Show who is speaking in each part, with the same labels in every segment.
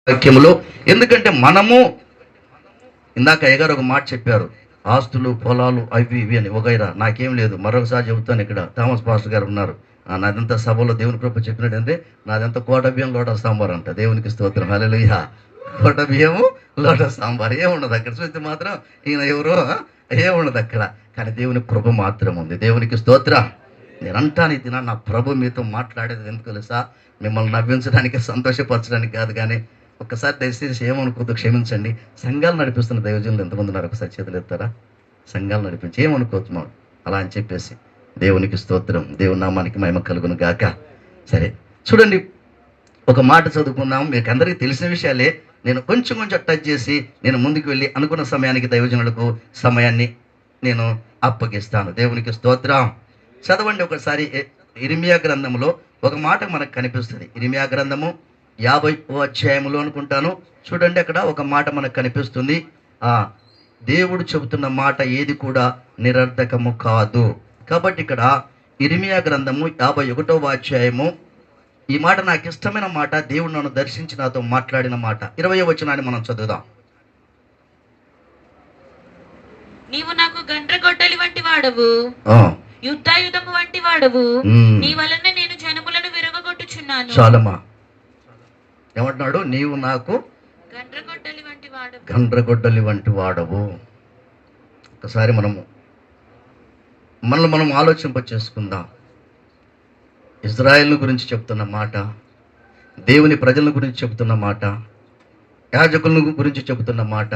Speaker 1: వాక్యములో. ఎందుకంటే మనము ఇందాక అయ్యగారు ఒక మాట చెప్పారు, ఆస్తులు పొలాలు అవి ఇవి అని వగైరా. నాకేం లేదు, మరొకసారి చెబుతాను. ఇక్కడ థామస్ పాస్టర్ గారు ఉన్నారు. నాదంతా సభలో దేవుని కృప చెప్పినట్టు అంటే నాదంతా కోట బియ్యం లోటస్ సాంబార్ అంట. దేవునికి స్తోత్రం, హల్లెలూయా. కోట బియ్యము లోటస్ సాంబార్ ఏముండదు అక్కడ. చూస్తే మాత్రం ఈయన ఎవరో ఏముండదు అక్కడ. కానీ దేవుని కృప మాత్రం ఉంది. దేవునికి స్తోత్రం. నేను అంటాను ఇది నా ప్రభు మీతో మాట్లాడేది ఎందుకు తెలుసా? మిమ్మల్ని నవ్వించడానికి సంతోషపరచడానికి కాదు. కానీ ఒక్కసారి దయచేసి ఏమనుకోద్దు, క్షమించండి. సంఘాలు నడిపిస్తున్న దైవజనులు ఎంతమంది ఉన్నారు? ఒకసారి చేతులు ఎత్తారా? సంఘాలు నడిపించి ఏమనుకోవచ్చు మనం అలా అని చెప్పేసి. దేవునికి స్తోత్రం, దేవుని నామానికి మహిమ కలుగును గాక. సరే చూడండి, ఒక మాట చదువుకుందాం. మీకు అందరికీ తెలిసిన విషయాలే. నేను కొంచెం టచ్ చేసి నేను ముందుకు వెళ్ళి అనుకున్న సమయానికి దైవజనులకు సమయాన్ని నేను అప్పగిస్తాను. దేవునికి స్తోత్రం. చదవండి ఒకసారి ఇర్మియా గ్రంథంలో ఒక మాట మనకు కనిపిస్తుంది. ఇర్మియా గ్రంథము 50వ అధ్యాయములో అనుకుంటాను. చూడండి, అక్కడ ఒక మాట మనకు కనిపిస్తుంది. దేవుడు చెబుతున్న మాట ఏది కూడా నిరర్ధకము కాదు. కాబట్టి ఇక్కడ ఇర్మియా గ్రంథము 51వ అధ్యాయము, ఈ మాట నాకు ఇష్టమైన మాట. దేవుడు నన్ను దర్శించి నాతో మాట్లాడిన మాట. 20వ వచనాన్ని మనం చదువుదాం.
Speaker 2: నీవు నాకు గండ్రగొడ్డలి వంటి వాడవు, యుద్ధాయుధము వంటి వాడవు. నీ వలన నేను జనములను విరగొట్టుచున్నాను.
Speaker 1: చాలమ్మా. ఏమంటున్నాడు? నీవు నాకు
Speaker 2: గండ్రగొడ్డలి వంటి వాడవు,
Speaker 1: గండ్రగొడ్డలి వంటి వాడవు. ఒకసారి మనల్ని మనం ఆలోచింప చేసుకుందాం. ఇజ్రాయెల్ గురించి చెప్తున్న మాట, దేవుని ప్రజల గురించి చెబుతున్న మాట, యాజకుల గురించి చెబుతున్న మాట,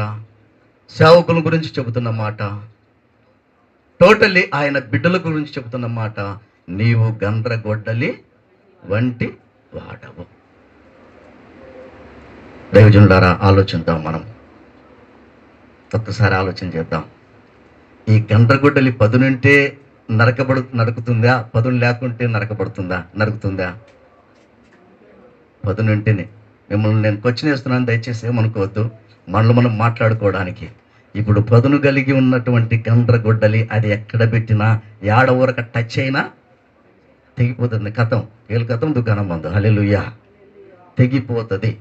Speaker 1: సేవకుల గురించి చెబుతున్న మాట, టోటల్లీ ఆయన బిడ్డల గురించి చెబుతున్న మాట. నీవు గండ్రగొడ్డలి వంటి వాడవు. దైవజనులారా, ఆలోచిద్దాం. మనం ఒక్కసారి ఆలోచన చేద్దాం. ఈ గండ్రగొడ్డలి పదునుంటే నరుకుతుందా? పదును లేకుంటే నరుకుతుందా? పదునుంటేనే. మిమ్మల్ని నేను క్వశ్చన్ వేస్తున్నాను, దయచేసి ఏమనుకోవద్దు. మనలో మనం మాట్లాడుకోవడానికి. ఇప్పుడు పదును కలిగి ఉన్నటువంటి గండ్రగొడ్డలి అది ఎక్కడ పెట్టినా, ఏడ ఊరక టచ్ అయినా తెగిపోతుంది. కథం దుకాణం మందు. హల్లెలూయా. తెగిపోతుంది.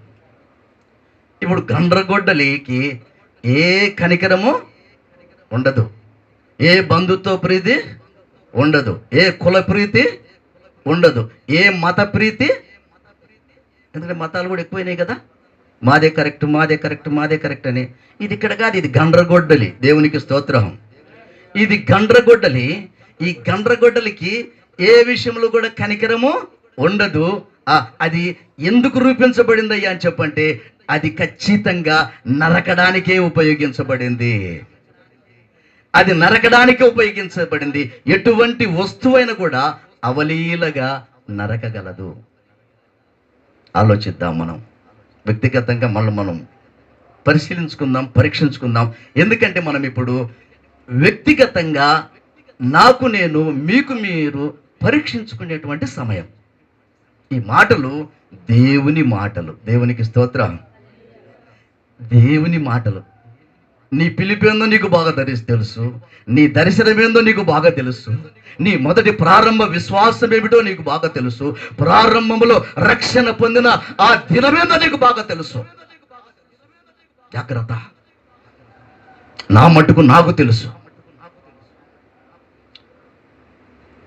Speaker 1: ఇప్పుడు గండ్రగొడ్డలికి ఏ కనికరము ఉండదు, ఏ బంధుత్వ ప్రీతి ఉండదు, ఏ కుల ప్రీతి ఉండదు, ఏ మత ప్రీతి. ఎందుకంటే మతాలు కూడా ఎక్కువైనాయి కదా. మాదే కరెక్ట్ అని. ఇది ఇక్కడ కాదు, ఇది గండ్రగొడ్డలి. దేవునికి స్తోత్రం. ఇది గండ్రగొడ్డలి. ఈ గండ్రగొడ్డలికి ఏ విషయంలో కూడా కనికరము ఉండదు. అది ఎందుకు రూపించబడింది అయ్యా అని చెప్పంటే, అది ఖచ్చితంగా నరకడానికే ఉపయోగించబడింది. అది నరకడానికే ఉపయోగించబడింది. ఎటువంటి వస్తువైనా కూడా అవలీలగా నరకగలదు. ఆలోచిద్దాం. మనం వ్యక్తిగతంగా మనం పరిశీలించుకుందాం, పరీక్షించుకుందాం. ఎందుకంటే మనం ఇప్పుడు వ్యక్తిగతంగా నాకు నేను, మీకు మీరు పరీక్షించుకునేటువంటి సమయం. ఈ మాటలు దేవుని మాటలు. దేవునికి స్తోత్రం. దేవుని మాటలు. నీ పిలిపేందో నీకు బాగా తెలుసు, నీ దర్శనమేందో నీకు బాగా తెలుసు, నీ మొదటి ప్రారంభ విశ్వాసం ఏమిటో నీకు బాగా తెలుసు, ప్రారంభంలో రక్షణ పొందిన ఆ దినమేందో నీకు బాగా తెలుసు. జాగ్రత్త. నా మట్టుకు నాకు తెలుసు.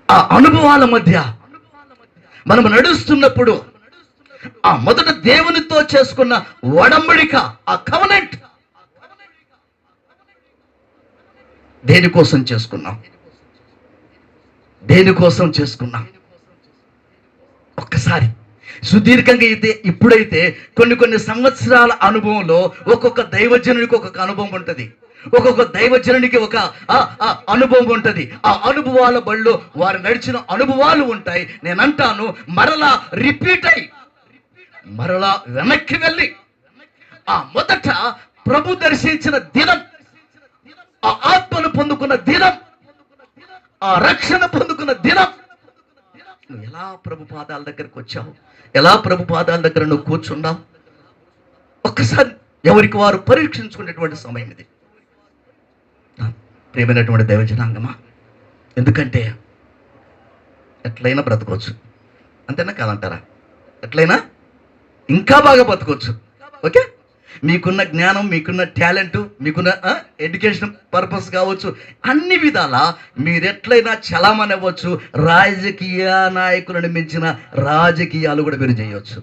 Speaker 1: ఆ అనుభవాల మధ్య మనం నడుస్తున్నప్పుడు ఆ మొదట దేవునితో చేసుకున్న ఒడంబడిక, ఆ కవనెంట్ దేనికోసం చేసుకున్నాం? ఒక్కసారి సుదీర్ఘంగా అయితే, ఇప్పుడైతే కొన్ని సంవత్సరాల అనుభవంలో ఒక్కొక్క దైవజనునికి ఒక్కొక్క అనుభవం ఉంటుంది. ఒక్కొక్క దైవజనునికి ఒక అనుభవం ఉంటుంది. ఆ అనుభవాల బళ్ళు వారు నడిచిన అనుభవాలు ఉంటాయి. నేను అంటాను, మరలా రిపీట్ అయ్యి మరలా వెనక్కి వెళ్ళి ఆ మొదట ప్రభు దర్శించిన దినం, ఆ ఆత్మను పొందుకున్న దినం, ఆ రక్షణ పొందుకున్న దినం, నువ్వు ఎలా ప్రభు పాదాల దగ్గరకు వచ్చావు? ఎలా ప్రభు పాదాల దగ్గర నువ్వు కూర్చున్నావు? ఒక్కసారి ఎవరికి వారు పరీక్షించుకునేటువంటి సమయం ఇది. ప్రియమైనటువంటి దైవజనాంగమా, ఎందుకంటే ఎట్లయినా బ్రతకొచ్చు. అంతేనా కాదంటారా? ఎట్లయినా ఇంకా బాగా బతకొచ్చు. ఓకే, మీకున్న జ్ఞానం, మీకున్న టాలెంట్, మీకున్న ఎడ్యుకేషన్ పర్పస్ కావచ్చు, అన్ని విధాలా మీరెట్లయినా చలామణి అవ్వచ్చు. రాజకీయ నాయకులను మించిన రాజకీయాలు కూడా మీరు చేయవచ్చు.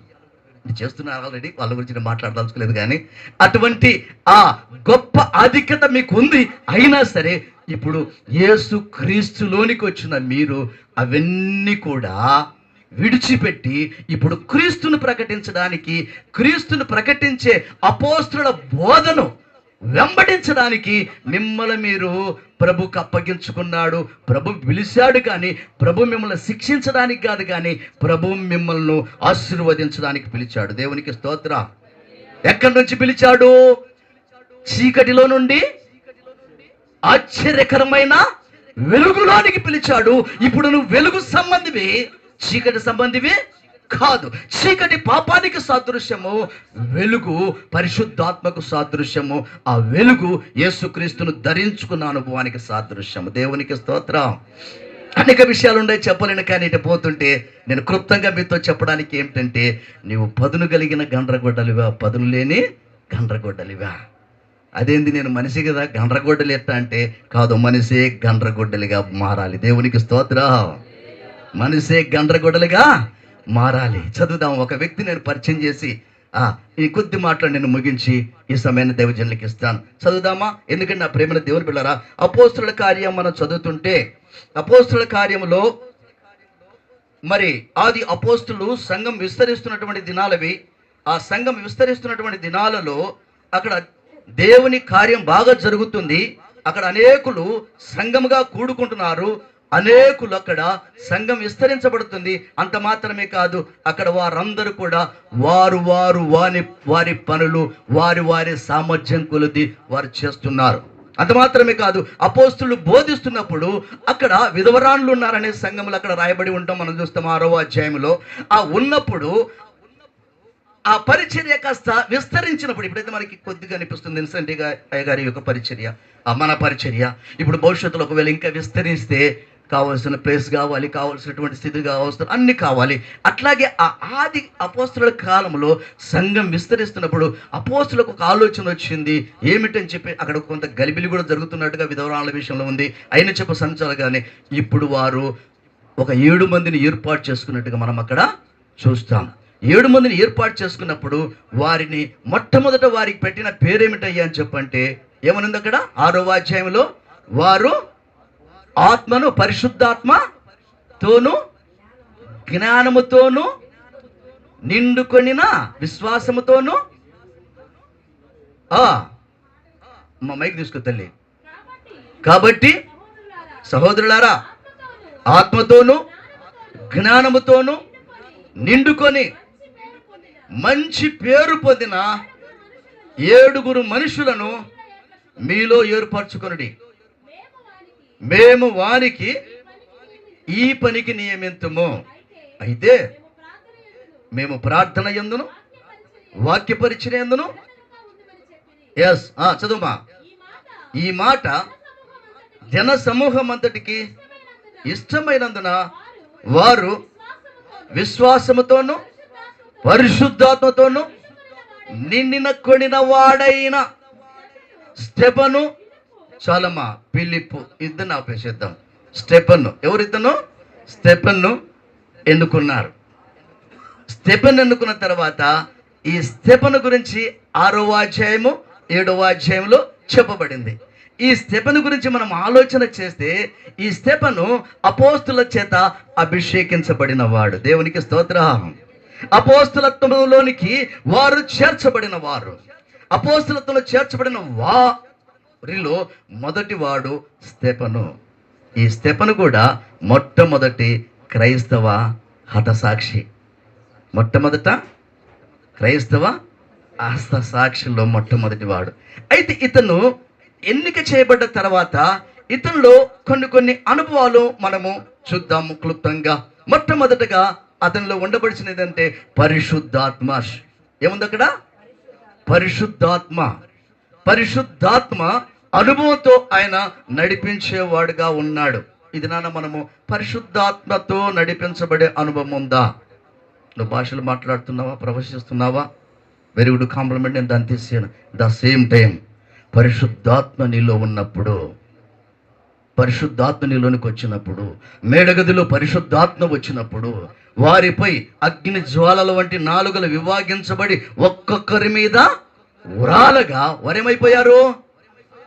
Speaker 1: మీరు చేస్తున్నారు ఆల్రెడీ, వాళ్ళ గురించి నేను మాట్లాడదలుచుకోలేదు. కానీ అటువంటి ఆ గొప్ప ఆధిక్యత మీకు ఉంది. అయినా సరే ఇప్పుడు యేసు క్రీస్తులోనికి వచ్చిన మీరు అవన్నీ కూడా విడిచిపెట్టి ఇప్పుడు క్రీస్తును ప్రకటించడానికి, క్రీస్తును ప్రకటించే అపోస్తుల బోధను వెంబడించడానికి మిమ్మల్ని మీరు ప్రభుకు అప్పగించుకున్నాడు. ప్రభు పిలిచాడు, కానీ ప్రభు మిమ్మల్ని శిక్షించడానికి కాదు, కానీ ప్రభు మిమ్మల్ని ఆశీర్వదించడానికి పిలిచాడు. దేవునికి స్తోత్రం. ఎక్కడి నుంచి పిలిచాడు? చీకటిలో నుండి ఆశ్చర్యకరమైన వెలుగులోనికి పిలిచాడు. ఇప్పుడు నువ్వు వెలుగు సంబంధివి, చీకటి సంబంధివి కాదు. చీకటి పాపానికి సాదృశ్యము, వెలుగు పరిశుద్ధాత్మకు సాదృశ్యము. ఆ వెలుగు యేసుక్రీస్తును ధరించుకున్న అనుభవానికి సాదృశ్యము. దేవునికి స్తోత్రం. అనేక విషయాలు ఉన్నాయి చెప్పలేను, కానీ ఇటు పోతుంటే నేను క్లుప్తంగా మీతో చెప్పడానికి ఏమిటంటే, నీవు పదును కలిగిన గండ్రగొడ్డలివా, పదును లేని గండ్రగొడ్డలివా. అదేంది, నేను మనిషి కదా గండ్రగొడ్డలి ఎట్టా అంటే, కాదు, మనిషే గండ్రగొడ్డలిగా మారాలి. దేవునికి స్తోత్రం. మనిషే గండ్రగొడ్డలిగా మారాలి. చదువుదాం. ఒక వ్యక్తి నేను పరిచయం చేసి ఈ కొద్ది మాటలు నేను ముగించి ఈ సమయాన్ని దైవజనులకు ఇస్తాను. చదువుదామా? ఎందుకంటే నా ప్రేమైన దేవుని పిల్లరా, అపోస్తుల కార్యం మనం చదువుతుంటే, అపోస్తుల కార్యములో మరి ఆది అపోస్తులు సంఘం విస్తరిస్తున్నటువంటి దినాలవి. ఆ సంఘం విస్తరిస్తున్నటువంటి దినాలలో అక్కడ దేవుని కార్యం బాగా జరుగుతుంది. అక్కడ అనేకులు సంఘముగా కూడుకుంటున్నారు. అనేకులు అక్కడ సంఘం విస్తరించబడుతుంది. అంత మాత్రమే కాదు, అక్కడ వారందరూ కూడా వారి పనులు వారి సామర్థ్యం కొలది వారు చేస్తున్నారు. అంత మాత్రమే కాదు, అపోస్తులు బోధిస్తున్నప్పుడు అక్కడ విధవరాన్లు ఉన్నారనే సంఘములు అక్కడ రాయబడి ఉంటాం, మనం చూస్తాం 6వ అధ్యాయంలో. ఆ ఉన్నప్పుడు ఆ పరిచర్య కాస్త విస్తరించినప్పుడు, ఇప్పుడైతే మనకి కొద్దిగా అనిపిస్తుంది ఇన్సెంట్ గారి యొక్క పరిచర్య, మన పరిచర్య ఇప్పుడు భవిష్యత్తులో ఒకవేళ ఇంకా విస్తరిస్తే కావాల్సిన ప్లేస్ కావాలి, కావాల్సినటువంటి స్థితి కావాల్సిన అన్ని కావాలి. అట్లాగే ఆ ఆది అపోస్తుల కాలంలో సంఘం విస్తరిస్తున్నప్పుడు అపోస్తులకు ఒక ఆలోచన వచ్చింది. ఏమిటని చెప్పి అక్కడ కొంత గలిబిలి కూడా జరుగుతున్నట్టుగా విధవరాల విషయంలో ఉంది. అయిన చెప్ప సంచాలగానే ఇప్పుడు వారు ఒక 7 మందిని ఏర్పాటు చేసుకున్నట్టుగా మనం అక్కడ చూస్తాం. 7 మందిని ఏర్పాటు చేసుకున్నప్పుడు వారిని మొట్టమొదట వారికి పెట్టిన పేరేమిటయ్యా అని చెప్పంటే ఏమనుంది అక్కడ 6వ అధ్యాయంలో, వారు ఆత్మను, పరిశుద్ధాత్మతోను జ్ఞానముతోను నిండుకొనిన విశ్వాసముతోను మా మైక్ తీసుకో తల్లి. కాబట్టి సహోదరులారా, ఆత్మతోను జ్ఞానముతోను నిండుకొని మంచి పేరు పొందిన 7 మనుషులను మీలో ఏర్పరచుకొనుడి. మేము వారికి ఈ పనికి నియమింతుము. అయితే మేము ప్రార్థన యందును వాక్య పరిచర్య యందును చదువుమా. ఈ మాట జన సమూహం అంతటికి ఇష్టమైనందున వారు విశ్వాసముతోను పరిశుద్ధాత్మతోను నిండిన కొనిన వాడైన స్టెఫను, చాలమ్మా, ఫిలిప్పు, ఇద్దరిని ఆపేసేద్దాం. స్టెఫను ఎవరిద్దను? స్టెఫను ఎన్నుకున్నారు. స్టెఫను ఎన్నుకున్న తర్వాత ఈ స్టెఫను గురించి 6వ అధ్యాయము 7వ అధ్యాయంలో చెప్పబడింది. ఈ స్టెఫను గురించి మనం ఆలోచన చేస్తే, ఈ స్టెఫను అపోస్తుల చేత అభిషేకించబడిన వాడు. దేవునికి స్తోత్రం. అపోస్తులత్వంలోనికి వారు చేర్చబడిన వారు. అపోస్తులత్వంలో చేర్చబడిన వారిలో మొదటి వాడు స్టెఫను. ఈ స్టెఫను కూడా మొట్టమొదటి క్రైస్తవ హతసాక్షి. మొట్టమొదట క్రైస్తవ హతసాక్షిలో మొట్టమొదటి వాడు. అయితే ఇతను ఎన్నిక చేయబడ్డ తర్వాత ఇతనిలో కొన్ని అనుభవాలు మనము చూద్దాము క్లుప్తంగా. మొట్టమొదటగా అతనిలో ఉండబడినది ఏంటంటే పరిశుద్ధాత్మ. ఏముంది అక్కడ? పరిశుద్ధాత్మ అనుభవంతో ఆయన నడిపించేవాడుగా ఉన్నాడు. ఇది మనము పరిశుద్ధాత్మతో నడిపించబడే అనుభవం ఉందా? నువ్వు భాషలు మాట్లాడుతున్నావా? ప్రవశిస్తున్నావా? వెరీ గుడ్ కాంప్లిమెంట్, నేను దాన్ని తీసాను. ద సేమ్ టైం పరిశుద్ధాత్మ నీలో ఉన్నప్పుడు, పరిశుద్ధాత్మ నీలోనికి వచ్చినప్పుడు, మేడగదిలో పరిశుద్ధాత్మ వచ్చినప్పుడు వారిపై అగ్ని జ్వాలల వంటి నాలుకలు విభాగించబడి ఒక్కొక్కరి మీద ఉరాలగా వారేమైపోయారు?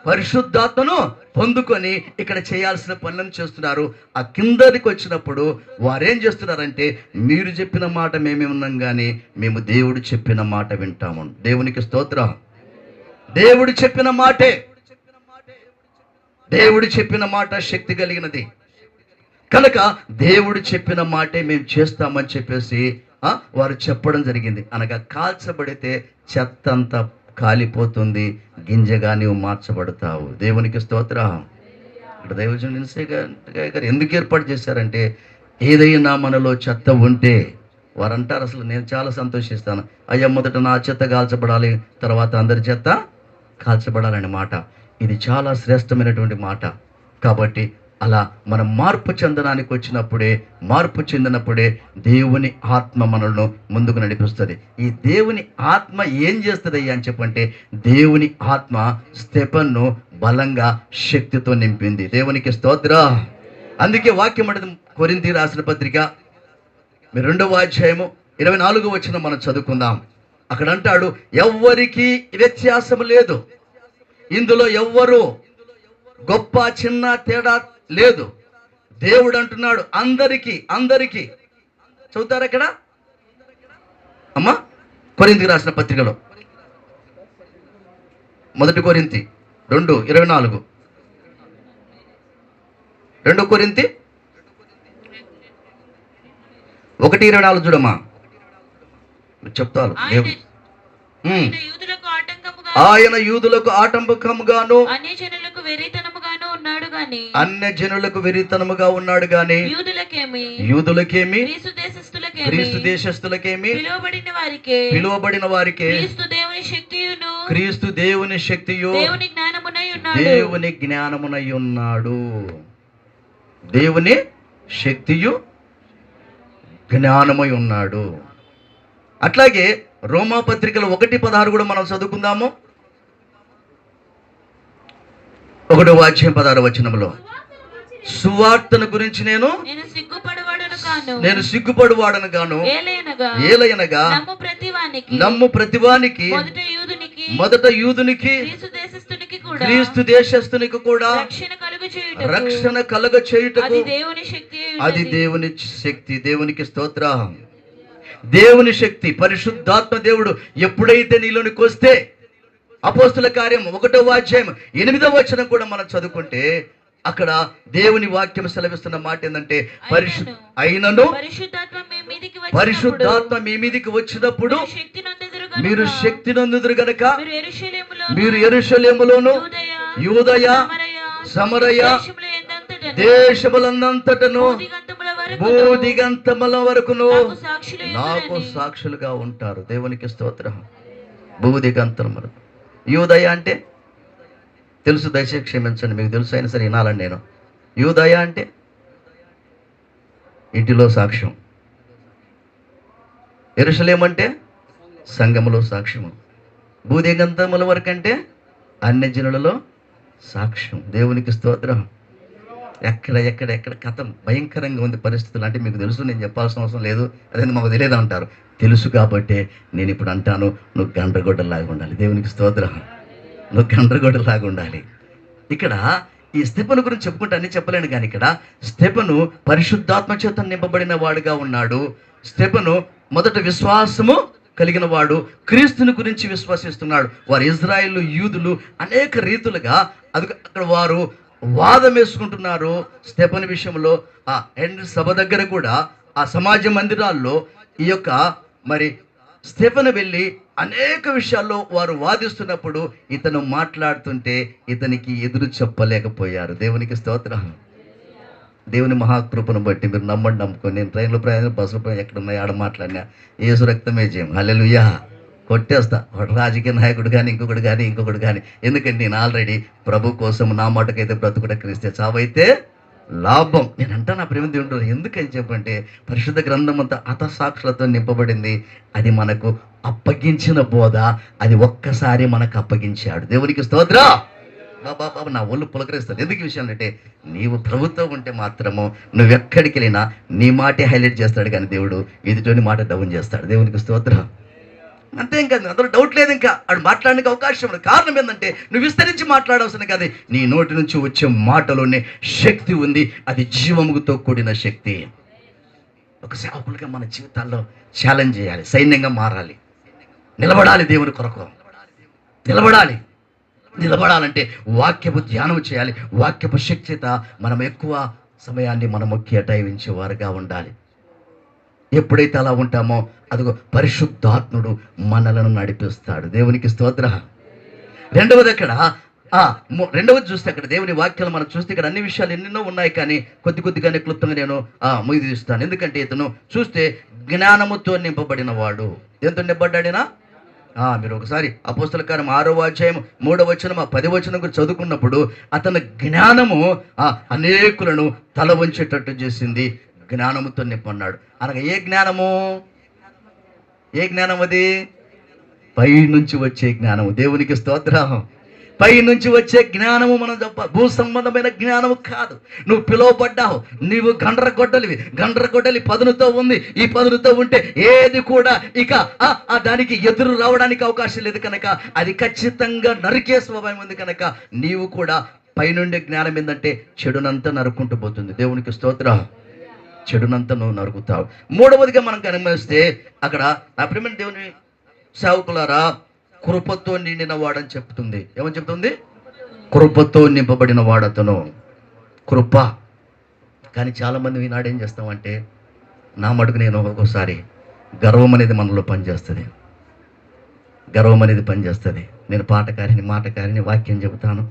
Speaker 1: పరిశుద్ధాత్మను పొందుకొని ఇక్కడ చేయాల్సిన పనులను చేస్తున్నారు. ఆ కిందకి వచ్చినప్పుడు వారేం చేస్తున్నారంటే, మీరు చెప్పిన మాట మేమే ఉన్నాం కానీ మేము దేవుడు చెప్పిన మాట వింటాము. దేవునికి స్తోత్రం. దేవుడు చెప్పిన మాటే, దేవుడు చెప్పిన మాట శక్తి కలిగినది కనుక దేవుడు చెప్పిన మాటే మేము చేస్తామని చెప్పేసి వారు చెప్పడం జరిగింది. అనగా కాల్చబడితే చెత్త అంతా కాలిపోతుంది, గింజగా నీవు మార్చబడతావు. దేవునికి స్తోత్రం. ఇక్కడ దైవజనుడు గారు ఎందుకు ఏర్పాటు చేశారంటే, ఏదైనా మనలో చెత్త ఉంటే వారు అంటారు, అసలు నేను చాలా సంతోషిస్తాను, అయ్యా మొదట నా చెత్త కాల్చబడాలి, తర్వాత అందరి చెత్త కాల్చబడాలనే మాట. ఇది చాలా శ్రేష్టమైనటువంటి మాట. కాబట్టి అలా మనం మార్పు చెందడానికి వచ్చినప్పుడే, మార్పు చెందినప్పుడే దేవుని ఆత్మ మనల్ని ముందుకు నడిపిస్తుంది. ఈ దేవుని ఆత్మ ఏం చేస్తుంది అని చెప్పంటే, దేవుని ఆత్మ స్టెఫెనును బలంగా శక్తితో నింపింది. దేవునికి స్తోత్రం. అందుకే వాక్యం అంటే కొరింథీ రాసిన పత్రిక 2వ అధ్యాయము 24వ వచనం మనం చదువుకుందాం. అక్కడ అంటాడు, ఎవ్వరికి వ్యత్యాసం లేదు, ఇందులో ఎవ్వరు గొప్ప చిన్న తేడా లేదు. దేవుడు అంటున్నాడు అందరికీ. అందరికీ చదువుతారు అక్కడ అమ్మా, కొరింథీ రాసిన పత్రికలో 1 కొరింథీ 2:24, 2 కొరింథీ 1:24 చూడమ్మా, చెప్తాను. ఆయన యూదులకు ఆటంకముగాను అన్య జనులకు వెరితనముగా ఉన్నాడు గాని యూదులకేమి క్రీస్తు దేశస్థులకేమి పిలువబడిన వారికే క్రీస్తు దేవుని శక్తియు దేవుని జ్ఞానమునై ఉన్నాడు. దేవుని శక్తియు జ్ఞానమై ఉన్నాడు. అట్లాగే రోమా పత్రికలు 1:16 కూడా మనం చదువుకుందాము. 1వ అధ్యాయం 16వ వచనంలో, సువార్తను గురించి నేను సిగ్గుపడువాడను గాను, ఏలయనగా నమ్ము ప్రతివానికి మొదట యూదునికి క్రీస్తు దేశస్థునికి కూడా రక్షణ కలుగ చేయుటకు అది దేవుని శక్తి. దేవునికి స్తోత్రం. దేవుని శక్తి, పరిశుద్ధాత్మ దేవుడు ఎప్పుడైతే నీలోనికి వస్తే, అపోస్తుల కార్యం 1వ అధ్యాయం 8వ వచనం కూడా మనం చదువుకుంటే అక్కడ దేవుని వాక్యం సెలవిస్తున్న మాట ఏంటంటే, పరిశుద్ధాత్మ మీ మీదికి వచ్చినప్పుడు మీరు శక్తి నొందుదురు గనక మీరు యెరూషలేములోను యూదయ సమరయ దేశములందంతటను భూదిగంతముల వరకును నాకు సాక్షులుగా ఉంటారు. దేవునికి స్తోత్రం. భూదిగంతముల యూదయ అంటే తెలుసు, దయచేసి క్షమించండి, మీకు తెలుసు అయినా సరే వినాలండి నేను. యూదయ అంటే ఇంటిలో సాక్ష్యం, యెరూషలేము అంటే సంఘములో సాక్ష్యము, భూదిగంతముల వరకు అంటే అన్య జనులలో సాక్ష్యం. దేవునికి స్తోత్రం. ఎక్కడ కథ భయంకరంగా ఉంది పరిస్థితులు. అంటే మీకు తెలుసు, నేను చెప్పాల్సిన అవసరం లేదు, అదే మాకు తెలియదు అంటారు. తెలుసు కాబట్టి నేను ఇప్పుడు అంటాను, నువ్వు గండ్రగొడ్డలాగా ఉండాలి. దేవునికి స్తోత్రం. నువ్వు గండ్రగొడ్డలాగా ఉండాలి. ఇక్కడ ఈ స్టెఫెను గురించి చెప్పుకుంటే అన్ని చెప్పలేను, కానీ ఇక్కడ స్టెఫెను పరిశుద్ధాత్మ చేత నింపబడిన వాడుగా ఉన్నాడు. స్టెఫెను మొదట విశ్వాసము కలిగిన వాడు, క్రీస్తుని గురించి విశ్వసిస్తున్నాడు. వారు ఇజ్రాయేలు యూదులు అనేక రీతులుగా అక్కడ వారు వాదం వేసుకుంటున్నారు స్టెఫెను విషయంలో. ఆ హెన్రీ సభ దగ్గర కూడా, ఆ సమాజ మందిరాల్లో ఈ యొక్క మరి స్టెఫెను వెళ్ళి అనేక విషయాల్లో వారు వాదిస్తున్నప్పుడు ఇతను మాట్లాడుతుంటే ఇతనికి ఎదురు చెప్పలేకపోయారు. దేవునికి స్తోత్రం. దేవుని మహాకృపను బట్టి మీరు నమ్మండి, నమ్ముకొని. నేను ట్రైన్లో ప్రయాణం, బస్సులో ప్రయాణం, ఎక్కడున్నాయి ఆడ మాట్లాడినా యేసు రక్తమే జయం. హల్లెలూయా. కొట్టేస్తా ఒక రాజకీయ నాయకుడు కానీ ఇంకొకటి కానీ. ఎందుకంటే నేను ఆల్రెడీ ప్రభు కోసం నా మాటకైతే బ్రతుకుట క్రీస్తే, చావైతే లాభం. నేనంటా నా ప్రేమ దేవుడు ఎందుకని చెప్పంటే పరిశుద్ధ గ్రంథం అంతా హతసాక్షులతో నింపబడింది. అది మనకు అప్పగించిన బోధ, అది ఒక్కసారి మనకు అప్పగించాడు. దేవునికి స్తోత్రం. బాబా నా ఒళ్ళు పులకరిస్తుంది. ఎందుకు ఈ విషయం అంటే నీవు ప్రభుత్వం ఉంటే మాత్రము నువ్వెక్కడికి వెళ్ళినా నీ మాటే హైలైట్ చేస్తాడు, కానీ దేవుడు ఎదుటోని మాట డౌన్ చేస్తాడు. దేవునికి స్తోత్రం. అంతే, ఇంకా అందులో డౌట్ లేదు. ఇంకా ఆడు మాట్లాడడానికి అవకాశం ఉంది. కారణం ఏంటంటే నువ్వు విస్తరించి మాట్లాడవలసిన కాదు, నీ నోటి నుంచి వచ్చే మాటలోనే శక్తి ఉంది. అది జీవముతో కూడిన శక్తి. ఒక సేవకులుగా మన జీవితాల్లో ఛాలెంజ్ చేయాలి, సైన్యంగా మారాలి, నిలబడాలి. దేవుని కొరకు నిలబడాలంటే వాక్యపు ధ్యానం చేయాలి. వాక్యపు శక్తి చేత మనం ఎక్కువ సమయాన్ని మనము కేటాయించే వారుగా ఉండాలి. ఎప్పుడైతే అలా ఉంటామో అదిగో పరిశుద్ధాత్ముడు మనలను నడిపిస్తాడు. దేవునికి స్తోత్రం. రెండవది చూస్తే అక్కడ దేవుని వాక్యాలు మనం చూస్తే ఇక్కడ అన్ని విషయాలు ఎన్నెన్నో ఉన్నాయి, కానీ కొద్దిగానే క్లుప్తంగా నేను ముగిదిస్తాను. ఎందుకంటే ఇతను చూస్తే జ్ఞానముతో నింపబడిన వాడు. ఎంతో నింపబడ్డాడినా మీరు ఒకసారి అపోస్తల కార్యం 6వ అధ్యాయం 3వ వచనం 10వ వచనం గురించి చదువుకున్నప్పుడు అతని జ్ఞానము అనేకులను తల వంచేటట్టు చేసింది. జ్ఞానముతో నింపన్నాడు అనగా ఏ జ్ఞానము అది? పై నుంచి వచ్చే జ్ఞానము. దేవునికి స్తోత్రం. పై నుంచి వచ్చే జ్ఞానము మనం తప్ప భూ సంబంధమైన జ్ఞానము కాదు. నువ్వు పిలువబడ్డావు, నీవు గండ్రగొడ్డలి పదునుతో ఉంది. ఈ పదునుతో ఉంటే ఏది కూడా ఇక దానికి ఎదురు రావడానికి అవకాశం లేదు కనుక అది ఖచ్చితంగా నరికే స్వభావం ఉంది కనుక నీవు కూడా పైనుండే జ్ఞానం ఏంటంటే చెడునంతా నరుక్కుంటూ పోతుంది. దేవునికి స్తోత్రం. చెడునంతా నువ్వు నరుకుతావు. మూడవదిగా మనం కనిపిస్తే అక్కడ నా ప్రియమైన దేవుని సేవకులారా కృపతో నిండిన వాడని చెప్తుంది. ఏమని చెప్తుంది? కృపతో నింపబడిన వాడతను. కృప. కానీ చాలామంది ఈనాడు ఏం చేస్తామంటే, నా మటుకు నేను ఒక్కోసారి గర్వం అనేది మనలో పనిచేస్తుంది. నేను మాటకారిని వాక్యం చెబుతాను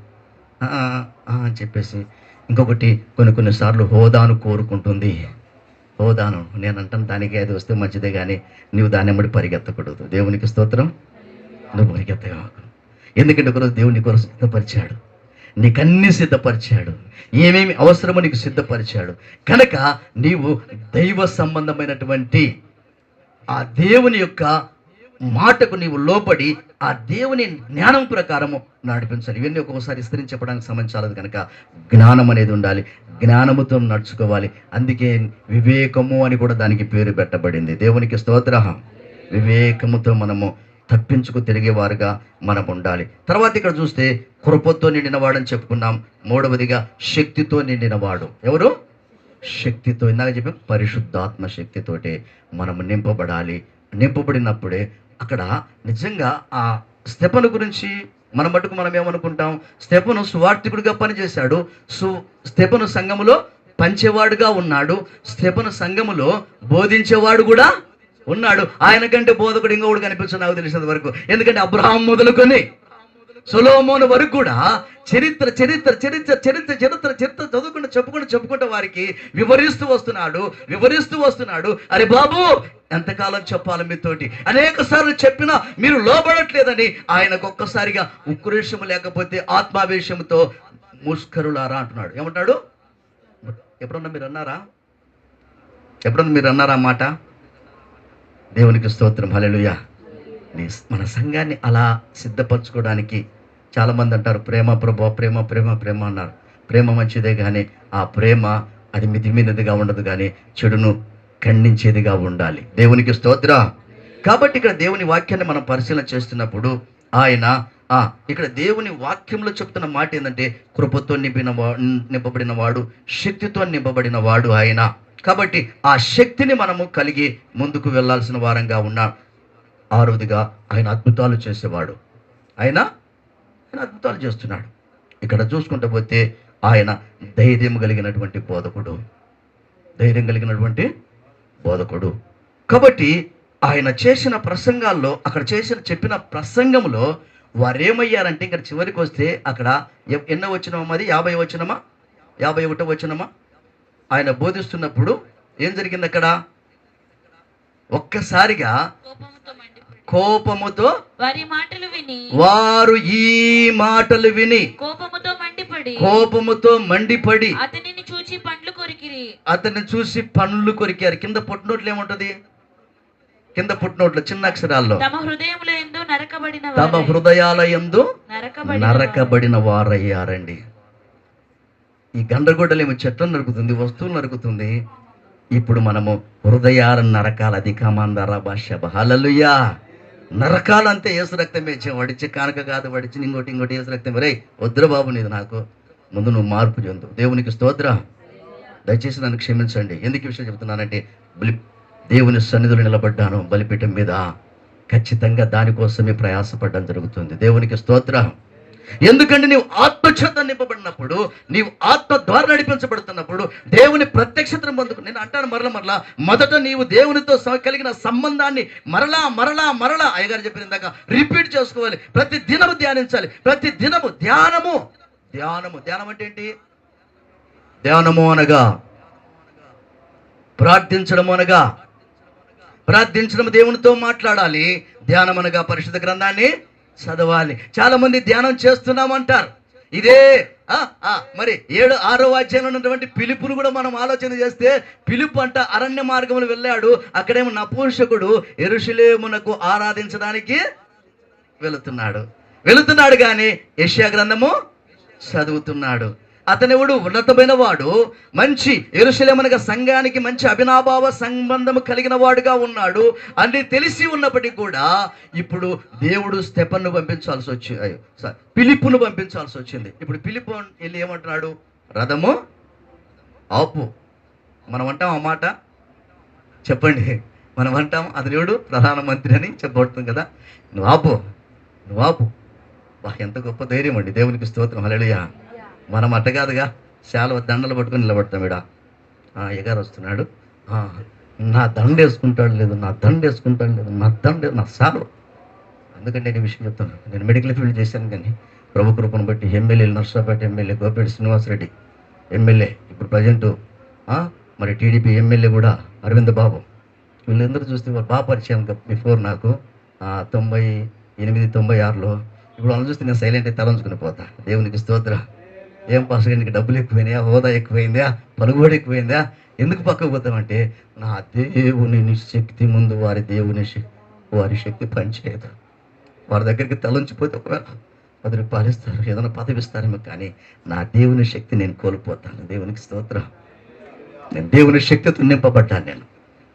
Speaker 1: అని చెప్పేసి ఇంకొకటి కొన్నిసార్లు హోదాను కోరుకుంటుంది. నేను అంటాను దానికి అది వస్తే మంచిదే, కానీ నువ్వు దాన్ని ఎమ్మడి పరిగెత్తకూడదు. దేవునికి స్తోత్రం. నువ్వు పరిగెత్తగా. ఎందుకంటే ఒకరోజు దేవుని కొరకు సిద్ధపరిచాడు, నీకన్నీ సిద్ధపరిచాడు, ఏమేమి అవసరమో నీకు సిద్ధపరిచాడు. కనుక నీవు దైవ సంబంధమైనటువంటి ఆ దేవుని యొక్క మాటకు నీవు లోపడి ఆ దేవుని జ్ఞానం ప్రకారము నడిపించాలి. ఇవన్నీ ఒక్కొక్కసారి విస్తరించి చెప్పడానికి సమయం చాలదు కనుక జ్ఞానం అనేది ఉండాలి. జ్ఞానముతో నడుచుకోవాలి. అందుకే వివేకము అని కూడా దానికి పేరు పెట్టబడింది. దేవునికి స్తోత్రం. వివేకముతో మనము తప్పించుకు తిరిగేవారుగా మనం ఉండాలి. తర్వాత ఇక్కడ చూస్తే కృపతో నిండిన వాడని చెప్పుకున్నాం. మూడవదిగా శక్తితో నిండినవాడు. ఎవరు? శక్తితో. ఇందాక చెప్పాం పరిశుద్ధాత్మ శక్తితోటే మనము నింపబడినప్పుడే అక్కడ నిజంగా ఆ స్తెఫను గురించి మన మటుకు మనం ఏమనుకుంటాం, స్తెఫను సువార్తికుడిగా పనిచేశాడు, స్తెఫను సంఘములో పంచేవాడుగా ఉన్నాడు, స్తెఫను సంఘములో బోధించేవాడు కూడా ఉన్నాడు. ఆయన కంటే బోధకుడు ఇంకొకడు కనిపించు నాకు తెలిసినంత వరకు. ఎందుకంటే అబ్రహాం మొదలుకొని సొలొమోను వరకు కూడా చరిత్ర చెప్పుకుంటూ వారికి వివరిస్తూ వస్తున్నాడు. అరే బాబు, ఎంతకాలం చెప్పాలి మీతోటి? అనేక సార్లు చెప్పినా మీరు లోబడట్లేదని ఆయనకు ఒక్కసారిగా ఉక్రోషము లేకపోతే ఆత్మావేశంతో ముష్కరులారా అంటున్నాడు. ఏమంటాడు? ఎప్పుడన్నా మీరు అన్నారా మాట? దేవునికి స్తోత్రం. హల్లెలూయా. మన సంఘాన్ని అలా సిద్ధపరచుకోవడానికి చాలామంది అంటారు ప్రేమ ప్రభు, ప్రేమ అన్నారు. ప్రేమ మంచిదే, కానీ ఆ ప్రేమ అది మితిమీనదిగా ఉండదు, కానీ చెడును ఖండించేదిగా ఉండాలి. దేవునికి స్తోత్రం. కాబట్టి ఇక్కడ దేవుని వాక్యాన్ని మనం పరిశీలన చేస్తున్నప్పుడు ఆయన ఇక్కడ దేవుని వాక్యంలో చెప్తున్న మాట ఏంటంటే కృపతో నింపబడిన వాడు, శక్తితో నింపబడిన వాడు ఆయన. కాబట్టి ఆ శక్తిని మనము కలిగి ముందుకు వెళ్ళాల్సిన వారంగా ఉన్నాం. ఆరవదిగా ఆయన అద్భుతాలు చేసేవాడు. ఆయన అద్భుతాలు చేస్తున్నాడు. ఇక్కడ చూసుకుంటూ పోతే ఆయన ధైర్యం కలిగినటువంటి బోధకుడు. కాబట్టి ఆయన చేసిన ప్రసంగాల్లో, అక్కడ చెప్పిన ప్రసంగంలో వారేమయ్యారంటే, ఇక్కడ చివరికి వస్తే అక్కడ ఎన్నో వచ్చినమా, అది 50 వచనమా 51 వచనమా, ఆయన బోధిస్తున్నప్పుడు ఏం జరిగింది అక్కడ? ఒక్కసారిగా కోపముతో వారు ఈ మాటలు విని కోపముతో మండిపడి అతన్ని చూసి పనులు కొరికారు. కింద పుట్టినోట్లు ఏముంటది? కింద పుట్టినోట్లు చిన్న అక్షరాల్లో
Speaker 2: తమ హృదయముల యందు నరకబడిన
Speaker 1: తమ
Speaker 2: వారై.
Speaker 1: హృదయాల యందు
Speaker 2: నరకబడిన
Speaker 1: నరకబడిన వారయ్యారండి. ఈ గండ్రగొడ్డలేమో చెట్లను నరుకుతుంది, వస్తువులు నరుకుతుంది. ఇప్పుడు మనము హృదయాలను నరకాల అధికమందర భాష హల్లెలూయా. నరకాలంతే యేసు రక్తమే. వడిచి కానక కాదు, వడిచి ఇంకోటి యేసు రక్తమే. రే వద్దురా బాబు, నీది నాకు ముందు నువ్వు మార్పు చెందు. దేవునికి స్తోత్రం. దయచేసి నన్ను క్షమించండి. ఎందుకు ఈ విషయం చెప్తున్నానంటే, దేవుని సన్నిధిలో నిలబడ్డాను బలిపీఠం మీద. ఖచ్చితంగా దానికోసమే ప్రయాసపడడం జరుగుతుంది. దేవునికి స్తోత్రం. ఎందుకంటే నీవు ఆత్మచేత నింపబడినప్పుడు, నీవు ఆత్మ ద్వారా నడిపించబడుతున్నప్పుడు దేవుని ప్రత్యక్షతను పొందుకు. నేను అంటాను మరలా, మొదట నీవు దేవునితో కలిగిన సంబంధాన్ని మరలా అయ్యగారు చెప్పిన ఇందాక రిపీట్ చేసుకోవాలి. ప్రతి దినము ధ్యానించాలి. ప్రతి దినము ధ్యానము అంటే ఏంటి? ధ్యానము అనగా ప్రార్థించడం దేవునితో మాట్లాడాలి. ధ్యానం అనగా పరిశుద్ధ గ్రంథాన్ని చదవాలి. చాలా మంది ధ్యానం చేస్తున్నామంటారు. ఇదే మరి 6వ అధ్యాయంలో ఉన్నటువంటి పిలుపును కూడా మనం ఆలోచన చేస్తే, పిలుపు అంట అరణ్య మార్గములు వెళ్ళాడు. అక్కడేమో నపుంసకుడు యెరూషలేమునకు ఆరాధించడానికి వెళుతున్నాడు కానీ యెషయా గ్రంథము చదువుతున్నాడు. అతనెవడు? ఉన్నతమైన వాడు, మంచి యెరూషలేమునగా సంఘానికి మంచి అభినాభావ సంబంధము కలిగిన వాడుగా ఉన్నాడు అని తెలిసి ఉన్నప్పటికీ కూడా ఇప్పుడు దేవుడు స్టెఫన్ను పంపించాల్సి వచ్చింది, ఫిలిప్పును పంపించాల్సి వచ్చింది. ఇప్పుడు ఫిలిప్పు వెళ్ళి ఏమంటున్నాడు? రథము ఆపు. మనం అంటాం ఆ మాట, చెప్పండి, మనం అంటాం అతనుడు ప్రధానమంత్రి అని చెప్పబడుతుంది కదా. నువ్వు ఆపు. ఎంత గొప్ప ధైర్యం అండి. దేవునికి స్తోత్రం. హల్లెలూయా. మనం అట్ట కాదుగా, శాలువ దండలు పట్టుకొని నిలబడతాం. ఎగారు వస్తున్నాడు, నా దండ వేసుకుంటాడు లేదు, నా శాలువ. అందుకంటే నేను విషయం చెప్తాను. నేను మెడికల్ ఫీల్డ్ చేశాను కానీ ప్రభు కృపను బట్టి MLA Narsapeta MLA Gopeti Srinivasareddy MLA, ఇప్పుడు ప్రజెంటు మరి టీడీపీ ఎమ్మెల్యే కూడా అరవింద్ బాబు, వీళ్ళందరూ చూస్తే వాళ్ళు బాగా పరిచయం. బిఫోర్ నాకు 98, 96లో. ఇప్పుడు వాళ్ళు చూస్తే నేను సైలెంట్ అయితే తలంచుకుని పోతా. దేవునికి స్తోత్రం. ఏం పాస్ నీకు డబ్బులు ఎక్కువైనాయా, హోదా ఎక్కువైందా, పలుకుబడి ఎక్కువైందా? ఎందుకు పక్కకు పోతామంటే, నా దేవుని శక్తి ముందు వారి శక్తి పనిచేయదు. వారి దగ్గరికి తలంచిపోతే ఒకవేళ 10 రూపాయలు ఇస్తారు, ఏదైనా పదవి ఇస్తారేమో, కానీ నా దేవుని శక్తి నేను కోల్పోతాను. దేవునికి స్తోత్రం. నేను దేవుని శక్తితో నింపబడ్డాను.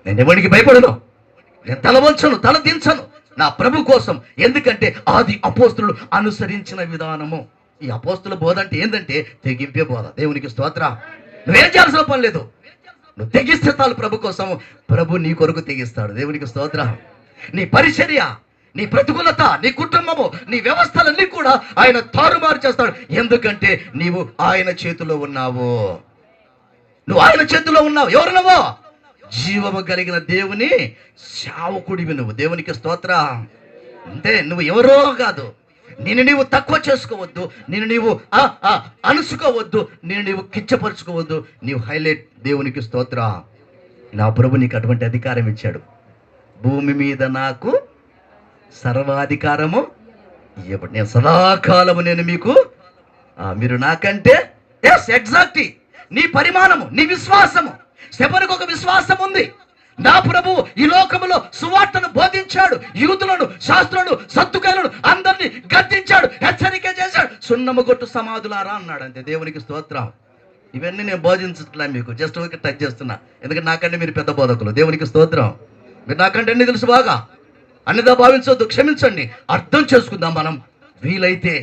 Speaker 1: నేను ఎవరికి భయపడను, నేను తల వంచను, తల దించను నా ప్రభు కోసం. ఎందుకంటే ఆది అపోస్తులు అనుసరించిన విధానము. ఈ అపోస్తుల బోధ అంటే ఏంటంటే తెగింపే బోధ. దేవునికి స్తోత్రం. నువ్వేం చేయాల్సిన పని లేదు, నువ్వు తెగిస్తే చాలు ప్రభు కోసం. ప్రభు నీ కొరకు తెగిస్తాడు. దేవునికి స్తోత్రం. నీ పరిచర్య, నీ ప్రతికూలత, నీ కుటుంబము, నీ వ్యవస్థలన్నీ కూడా ఆయన తారుమారు చేస్తాడు. ఎందుకంటే నీవు ఆయన చేతిలో ఉన్నావు. ఎవరు నువ్వు? జీవము కలిగిన దేవుని సేవకుడివి నువ్వు. దేవునికి స్తోత్రం. అంతే, నువ్వు ఎవరో కాదు. నిన్ను నీవు తక్కువ చేసుకోవద్దు, నిన్ను నీవు అణుసుకోవద్దు, నిన్ను నీవు కిచ్చపరుచుకోవద్దు. నీవు హైలైట్. దేవునికి స్తోత్రం. నా ప్రభు నీకు అటువంటి అధికారం ఇచ్చాడు. భూమి మీద నాకు సర్వాధికారము ఇవ్వబడి, నేను సదాకాలము నేను మీకు, మీరు నాకంటే ఎగ్జాక్ట్లీ నీ పరిమాణము, నీ విశ్వాసము. స్టెఫనుకు ఒక విశ్వాసం ఉంది. నా ప్రభు ఈ లోకములో సువార్తను బోధించాడు. యూదులను, శాస్త్రులను, సద్దుకాయలను అందరినీ గద్దించాడు, హెచ్చరిక చేశాడు. సున్నము కొట్టు సమాధులారా అన్నాడు. అంతే. దేవునికి స్తోత్రం. ఇవన్నీ నేను బోధించట్లా మీకు, జస్ట్ ఒక టచ్ చేస్తున్నా. ఎందుకంటే నాకంటే మీరు పెద్ద బోధకులు. దేవునికి స్తోత్రం. మీరు నాకంటే అన్ని తెలుసు బాగా. అన్నిదా భావించవద్దు, క్షమించండి. అర్థం చేసుకుందాం. మనం వీలైతే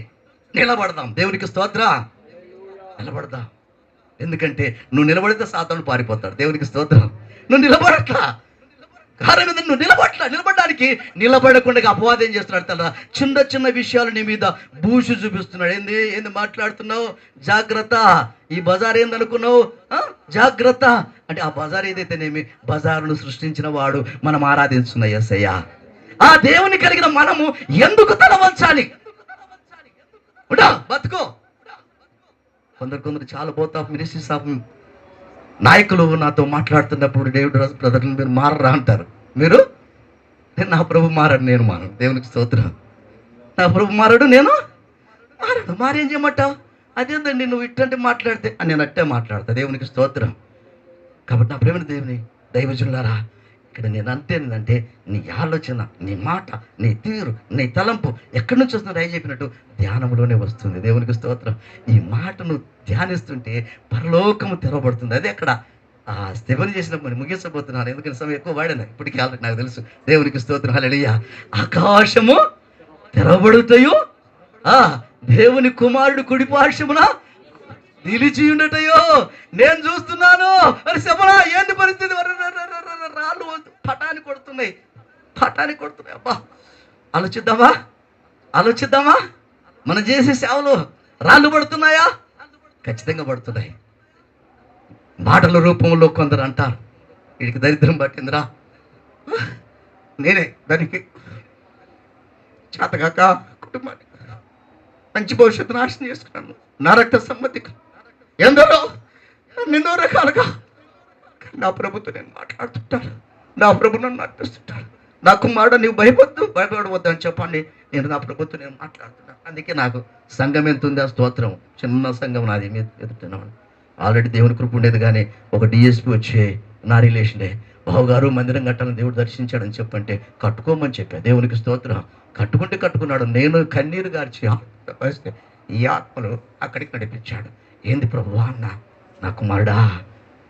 Speaker 1: నిలబడదాం. దేవునికి స్తోత్రం. నిలబడదాం. ఎందుకంటే నువ్వు నిలబడితే సాతాను పారిపోతాడు. దేవునికి స్తోత్రం. నువ్వు నిలబడట్లా, కారణం ఏంటంటే నువ్వు నిలబడడానికి నిలబడకుండా అపవాదం ఏం చేస్తున్నాడు తల చిన్న విషయాలు నీ మీద బూషు చూపిస్తున్నాడు. ఏంది మాట్లాడుతున్నావు, జాగ్రత్త. ఈ బజార్ ఏందనుకున్నావు, జాగ్రత్త. అంటే ఆ బజార్ ఏదైతేనేమి, బజారును సృష్టించిన వాడు మనం ఆరాధించున్న యేసయ్య. ఆ దేవుని కలిగిన మనము ఎందుకు తల వంచాలి? బతుకో. కొందరు చాలా బోత్ ఆఫ్ మినిస్ట్రీస్ ఆఫ్ నాయకులు నాతో మాట్లాడుతున్నప్పుడు, డేవిడ్ రాజు బ్రదర్ని మీరు మారరా అంటారు. మీరు, నా ప్రభు మారాడు, నేను మారను. దేవునికి స్తోత్రం. నా ప్రభు మారాడు, నేను మారాడు. మారేం చేయమంటావు? అదేందండి నువ్వు ఇట్టంటే మాట్లాడితే నేను అట్టే మాట్లాడతా. దేవునికి స్తోత్రం. కాబట్టి నా ప్రేమ దేవుని దైవజనులారా, ఇక్కడ నేను అంటేందంటే నీ ఆలోచన, నీ మాట, నీ తీరు, నీ తలంపు ఎక్కడి నుంచి వస్తుందో రాయి చెప్పినట్టు ధ్యానంలోనే వస్తుంది. దేవునికి స్తోత్రం. ఈ మాటను ధ్యానిస్తుంటే పరలోకము తెరవబడుతుంది. అదే అక్కడ ఆ స్తెఫను చేసినప్పుడు ముగించబోతున్నాను, ఎందుకంటే సమయం ఎక్కువ వాడాను ఇప్పటికీ ఆల్రెడీ నాకు తెలుసు. దేవునికి స్తోత్రం. హల్లెలూయా. ఆకాశము తెరవబడుతాయో, దేవుని కుమారుడు కుడిపార్శ్వమున నిలిచి ఉండటయో నేను చూస్తున్నాను అని చెప్పరా. ఏంటి పరిస్థితి? రాళ్ళు పటాన్ని కొడుతున్నాయి. అబ్బా, ఆలోచిద్దామా మనం చేసే సేవలు రాళ్ళు పడుతున్నాయా? ఖచ్చితంగా పడుతున్నాయి. మాటల రూపంలో కొందరు అంటారు, వీడికి దరిద్రం పట్టిందిరా, నేనే దానికి చేతగాక కుటుంబాన్ని మంచి భవిష్యత్తు నాశనం చేసుకున్నాను, నా రక్త సంబంధికులు ఎందరో ఎన్నో రకాలుగా. నా ప్రభుత్వం నేను మాట్లాడుతుంటాను, నా ప్రభు నన్ను నడిపిస్తుంటాను. నా కుమారుడు నీవు భయపడవద్దు అని చెప్పండి. నేను నా ప్రభుత్వం నేను మాట్లాడుతున్నాను. అందుకే నాకు సంఘం ఎంత ఉంది, ఆ స్తోత్రం. చిన్న సంఘం నాది, మీద ఎదుగుతున్నాను. ఆల్రెడీ దేవుని కృప ఉండేది, కానీ ఒక డిఎస్పీ వచ్చే నా రిలేషనే, బావగారు మందిరం కట్టాలని దేవుడు దర్శించాడని చెప్పంటే కట్టుకోమని చెప్పా. దేవునికి స్తోత్రం. కట్టుకున్నాడు. నేను కన్నీరు గార్చి వస్తే ఈ ఆత్మలు అక్కడికి నడిపించాడు. ఏంది ప్రభువా అన్న, నా కుమారుడా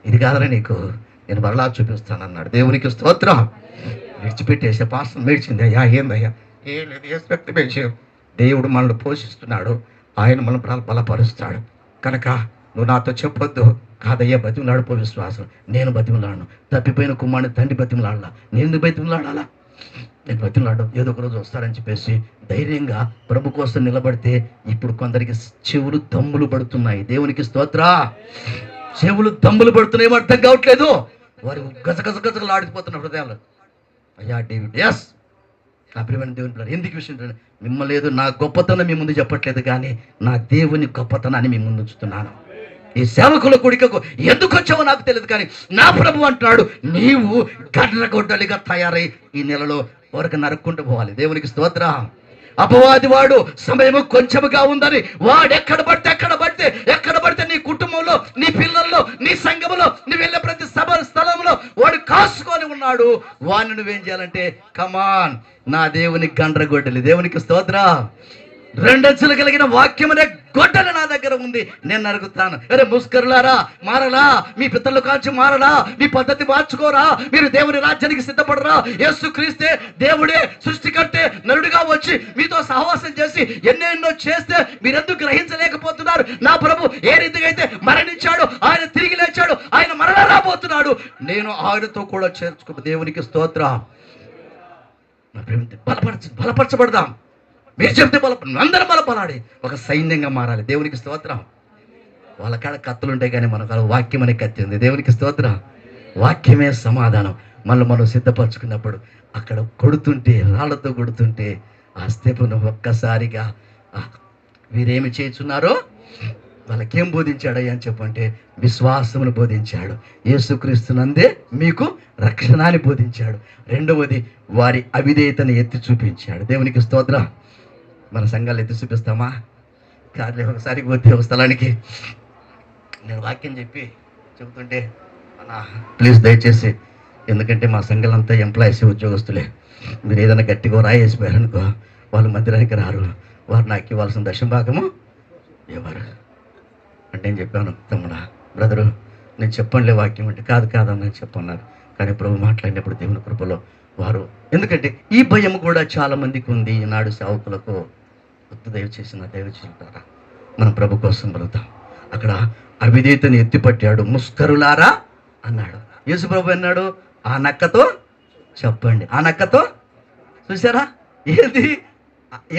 Speaker 1: ఇది కాదరా నీకు, నేను మరలా చూపిస్తానన్నాడు. దేవునికి స్తోత్రం. విడిచిపెట్టేసే పాస్టర్ మేడ్చింది. అయ్యా ఏందయ్యా? ఏం లేదు, ఏ వ్యక్తి విషయం. దేవుడు మనల్ని పోషిస్తున్నాడు, ఆయన మనల్ని బలపరుస్తాడు. కనుక నువ్వు నాతో చెప్పొద్దు. కాదయ్యా, బతిమలాడిపో విశ్వాసం. నేను బతిమలాడను. తప్పిపోయిన కుమారుని తండ్రి బతిమలాడాలా, నేను బతిమలాడాలా? నేను బతిమలాడు ఏదో ఒక రోజు వస్తారని చెప్పేసి ధైర్యంగా ప్రభు కోసం నిలబడితే ఇప్పుడు కొందరికి చెవులు దమ్ములు పడుతున్నాయి. దేవునికి స్తోత్ర. చెవులు దమ్ములు పడుతున్నాయి, అర్థం కావట్లేదు. వారు గజగజగజలు ఆడిపోతున్న హృదయాలు. అయ్యా డేవిడ్, ఎస్ నా ప్రియమైన దేవుని పిల్లలు, ఎందుకు విషయం మిమ్మల్ని లేదు, నా గొప్పతనం మీ ముందు చెప్పట్లేదు, కానీ నా దేవుని గొప్పతనాన్ని మీ ముందు ఉంచుతున్నాను. ఈ సేవకుల కొడుకకు ఎందుకు వచ్చావో నాకు తెలియదు, కానీ నా ప్రభు అంటున్నాడు, నీవు గడ్డగొడ్డలిగా తయారై ఈ నెలలో వరకు నరుక్కుంటూ పోవాలి. దేవునికి స్తోత్ర. అపవాది వాడు సమయము కొంచెముగా ఉందని వాడు ఎక్కడ పడితే నీ కుటుంబంలో, నీ పిల్లల్లో, నీ సంఘములో, నువ్వు వెళ్ళే ప్రతి సభ స్థలంలో వాడు కాసుకొని ఉన్నాడు. వాడిని నువ్వేం చేయాలంటే, కమాన్, నా దేవుని గండ్రగొడ్డలి. దేవునికి స్తోత్ర. రెండంచులు కలిగిన వాక్యమనే గొడ్డలు నా దగ్గర ఉంది, నేను నరుగుతాను. అరే ముస్కరులారా, మారలా, మీ పితరులు కాల్చి మారలా, మీ పద్ధతి మార్చుకోరా, మీరు దేవుని రాజ్యానికి సిద్ధపడరా. యేసు క్రీస్తే దేవుడే సృష్టికర్తే నరుడిగా వచ్చి మీతో సహవాసం చేసి ఎన్నెన్నో చేస్తే మీరెందుకు గ్రహించలేకపోతున్నారు? నా ప్రభు ఏ రీతిగా అయితే మరణించాడు, ఆయన తిరిగి లేచాడు, ఆయన మరలా రాబోతున్నాడు. నేను ఆయనతో కూడా చేర్చుకో. దేవునికి స్తోత్ర. బలపరచబడదాం. మీరు చెప్తే అందరం బలపడాలి, ఒక సైన్యంగా మారాలి. దేవునికి స్తోత్రం. వాళ్ళ కాడ కత్తులు ఉంటాయి, కానీ మన కాడ వాక్యం అనే కత్తి ఉంది. దేవునికి స్తోత్రం. వాక్యమే సమాధానం. మనం సిద్ధపరచుకున్నప్పుడు అక్కడ కొడుతుంటే, రాళ్లతో కొడుతుంటే ఆ స్తెఫను ఒక్కసారిగా వీరేమి చేస్తున్నారో వాళ్ళకేం బోధించాడయ్యా అని చెప్పంటే, విశ్వాసమును బోధించాడు. యేసుక్రీస్తునందే మీకు రక్షణ అని బోధించాడు. రెండవది, వారి అవిధేయతను ఎత్తి చూపించాడు. దేవునికి స్తోత్రం. మన సంఘాలు ఎత్తి చూపిస్తామా? కాదు. ఒకసారి పోతే ఒక స్థలానికి నేను వాక్యం చెబుతుంటే, ప్లీజ్ దయచేసి, ఎందుకంటే మా సంఘాలంతా ఎంప్లాయీస్, ఉద్యోగస్తులే, మీరు ఏదైనా గట్టిగా రాయేసిపోయారనుకో వాళ్ళు మందిరానికి రారు. వారు నాకు ఇవ్వాల్సిన దశంభాగము ఎవరు అంటే నేను చెప్పాను, తమ్ముడా బ్రదరు నేను చెప్పండిలే వాక్యం అంటే, కాదని చెప్పన్నారు. కానీ ప్రభు మాట్లాడినప్పుడు దేవుని కృపలో వారు, ఎందుకంటే ఈ భయం కూడా చాలా మందికి ఉంది ఈనాడు సేవకులకు. దయచేసింటారా, మనం ప్రభు కోసం బలుగుతాం. అక్కడ అవిధేయతను ఎత్తిపట్టాడు. ముస్కరులారా అన్నాడు. యేసు ప్రభు అన్నాడు, ఆ నక్కతో చెప్పండి. ఆ నక్కతో చూసారా? ఏది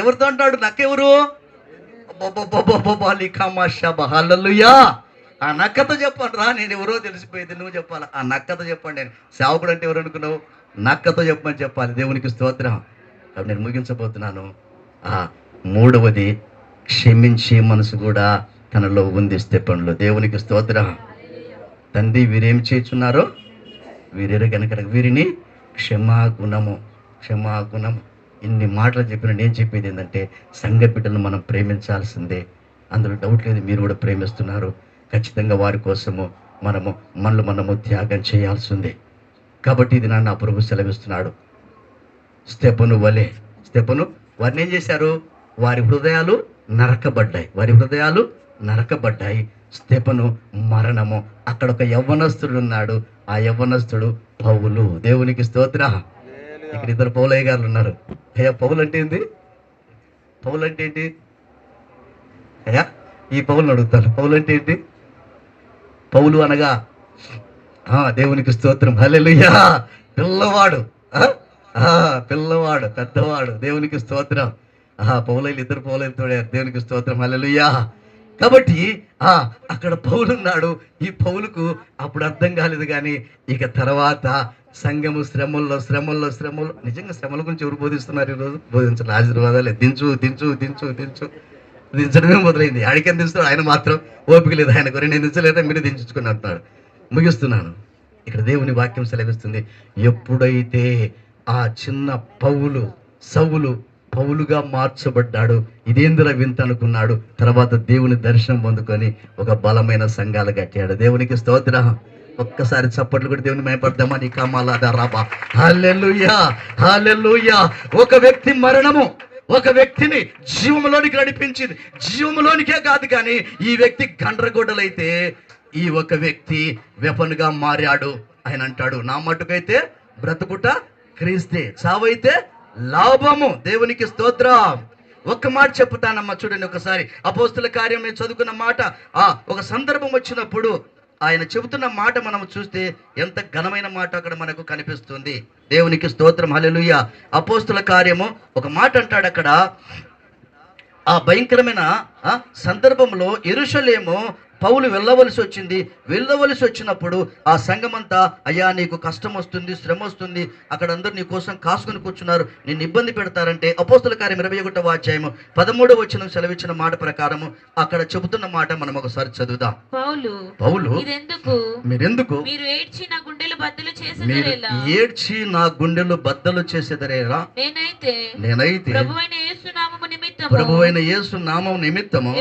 Speaker 1: ఎవరితో అంటాడు? నక్క ఎవరు? హల్లెలూయా. ఆ నక్కతో చెప్పండి రా. నేను ఎవరో తెలిసిపోయింది, నువ్వు చెప్పాలి. ఆ నక్కతో చెప్పండి. నేను సేవకుడు అంటే ఎవరు అనుకున్నావు? నక్కతో చెప్పమని చెప్పాలి. దేవునికి స్తోత్రం. కాబట్టి నేను ముగించబోతున్నాను. మూడవది, క్షమించే మనసు కూడా తనలో ఉంది స్తెఫనులో. దేవునికి స్తోత్రం. తండ్రి, వీరేం చేస్తున్నారో వీరేరే కనుక వీరిని క్షమాగుణము. ఇన్ని మాటలు చెప్పిన నేను చెప్పేది ఏంటంటే, సంఘ బిడ్డలను మనం ప్రేమించాల్సిందే, అందులో డౌట్ లేదు. మీరు కూడా ప్రేమిస్తున్నారు. ఖచ్చితంగా వారి కోసము మనము త్యాగం చేయాల్సి ఉంది. కాబట్టి ఇది నా ప్రభు సెలవిస్తున్నాడు. స్తెఫను వారిని ఏం చేశారు? వారి హృదయాలు నరకబడ్డాయి. స్తెఫను మరణము. అక్కడ ఒక యవ్వనస్తుడు ఉన్నాడు. ఆ యవ్వనస్తుడు పౌలు. దేవునికి స్తోత్రం. ఇక్కడ ఇద్దరు పౌలయ్య గారు ఉన్నారు. అయ్యా, పౌలు అంటే ఏంటి? అయ్యా, ఈ పౌలను అడుగుతాను. పౌలు అంటే ఏంటి? పౌలు అనగా దేవునికి స్తోత్రం. హల్లెలూయా. పిల్లవాడు, పెద్దవాడు. దేవునికి స్తోత్రం. పౌలైలు, ఇద్దరు పౌలైలు తోడారు. దేవునికి స్తోత్రం. హల్లెలూయా. కాబట్టి అక్కడ పౌలు ఉన్నాడు. ఈ పౌలుకు అప్పుడు అర్థం కాలేదు, కానీ ఇక తర్వాత సంఘము శ్రమల్లో నిజంగా శ్రమల గురించి ఎవరు బోధిస్తున్నారు ఈరోజు? బోధించాలి. ఆశీర్వాదాలే. దించడమే మొదలైంది. ఆడికని దించుతాడు, ఆయన మాత్రం ఓపిక లేదు. ఆయన గురించి నేను దించలేదా, మీరు దించుకుని అంటున్నాడు. ముగిస్తున్నాను. ఇక్కడ దేవుని వాక్యం సెలవిస్తుంది, ఎప్పుడైతే ఆ చిన్న సౌలు పౌలుగా మార్చబడ్డాడు, ఇదేందుల వింత అనుకున్నాడు. తర్వాత దేవుని దర్శనం పొందుకొని ఒక బలమైన సంఘాలు కట్టాడు. దేవునికి స్తోత్రం. ఒక్కసారి చప్పట్లు కూడా దేవుని మయపడదామా? నీ కామాలాదా రాబా. హల్లెలూయా. ఒక వ్యక్తి మరణము ఒక వ్యక్తిని జీవంలోనికి నడిపించింది. జీవంలోనికే కాదు, కానీ ఈ వ్యక్తి గండ్రగొడ్డలైతే ఈ ఒక వ్యక్తి వెపన్గా మారాడు. ఆయన అంటాడు, నా మట్టుకైతే బ్రతుకుట క్రీస్తే, చావైతే లాభము. దేవునికి స్తోత్రం. ఒక్క మాట చెప్తానమ్మా, చూడండి ఒకసారి. అపోస్తుల కార్యం నేను చదువుకున్న మాట, ఒక సందర్భం వచ్చినప్పుడు ఆయన చెబుతున్న మాట మనం చూస్తే ఎంత ఘనమైన మాట అక్కడ మనకు కనిపిస్తుంది. దేవునికి స్తోత్రం. హల్లెలూయా. అపోస్తుల కార్యము ఒక మాట అంటాడు అక్కడ. ఆ భయంకరమైన సందర్భంలో యెరూషలేము పౌలు వెళ్ళవలసి వచ్చినప్పుడు ఆ సంఘమంతా, అయ్యా నీకు కష్టం వస్తుంది, శ్రమ వస్తుంది, అక్కడ అందరూ నీ కోసం కాసుకొని కూర్చున్నారు, నేను ఇబ్బంది పెడతారంటే అపోస్తుల కార్యం 21వ అధ్యాయము 13వ వచనం సెలవిచ్చిన మాట ప్రకారము అక్కడ చెబుతున్న మాట మనం ఒకసారి చదువుదాం. పౌలు మీరెందుకు
Speaker 2: మీరు ఏడ్చి నా గుండెలు బద్దలు చేసేదరేలా నేనైతే ప్రభువైన యేసు నామము నిమిత్తము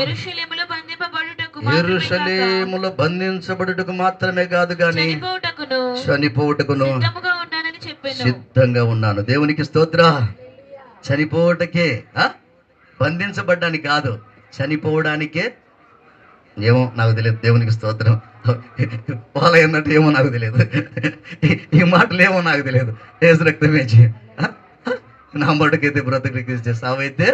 Speaker 2: యెరూషలేములో బంధించబడుటకు మాత్రమే కాదు, గాని చనిపోవుటకును సిద్ధంగా ఉన్నాను. దేవునికి స్తోత్ర. చనిపోవటకే, బంధించబడ్డానికి కాదు, చనిపోవడానికే. ఏమో నాకు తెలియదు. దేవునికి స్తోత్రం. వాళ్ళ అన్నట్టు ఏమో నాకు తెలియదు, ఈ మాటలు ఏమో నాకు తెలియదు. ఏసు రక్తం వేచి నా మటుకైతే బ్రతుకు సావైతే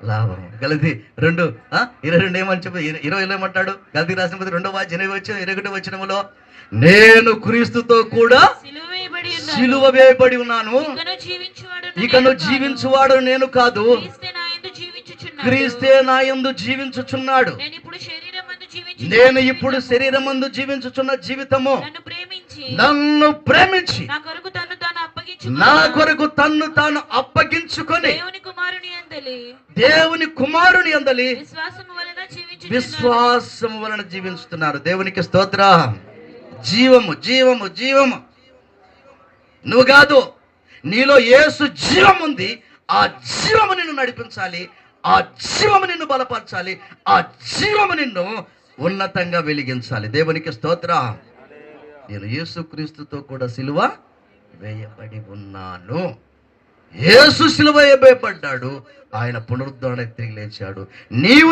Speaker 2: లాభం. గలతీ 2:22 ఏమని చెప్పి 20 ఏమంటాడు? గలతీ రాసిన 2వ అధ్యాయం 21వ వచనములో, నేను క్రీస్తుతో కూడా సిలువ వేయబడి ఉన్నాను, ఇకను జీవించువాడు నేను కాదు, క్రీస్తే నా యందు జీవించుచున్నాడు. నేను ఇప్పుడు శరీరమందు జీవించుచున్న జీవితము నన్ను ప్రేమించి నా కొరకు తన్ను తాను అప్పగించుకొని దేవుని కుమారుని అందలి విశ్వాసము వలన జీవిస్తున్నారు. దేవునికి స్తోత్ర. జీవము నువ్వు కాదు, నీలో యేసు జీవం ఉంది. ఆ జీవము నిన్ను నడిపించాలి, ఆ జీవము నిన్ను బలపరచాలి, ఆ జీవము నిన్ను ఉన్నతంగా వెలిగించాలి. దేవునికి స్తోత్ర. నేను యేసుక్రీస్తుతో కూడా సిలువ వేయబడి ఉన్నాను. యేసు సిలువ వేయబడ్డాడు, ఆయన పునరుద్ధరణకు తిరిగి లేచాడు.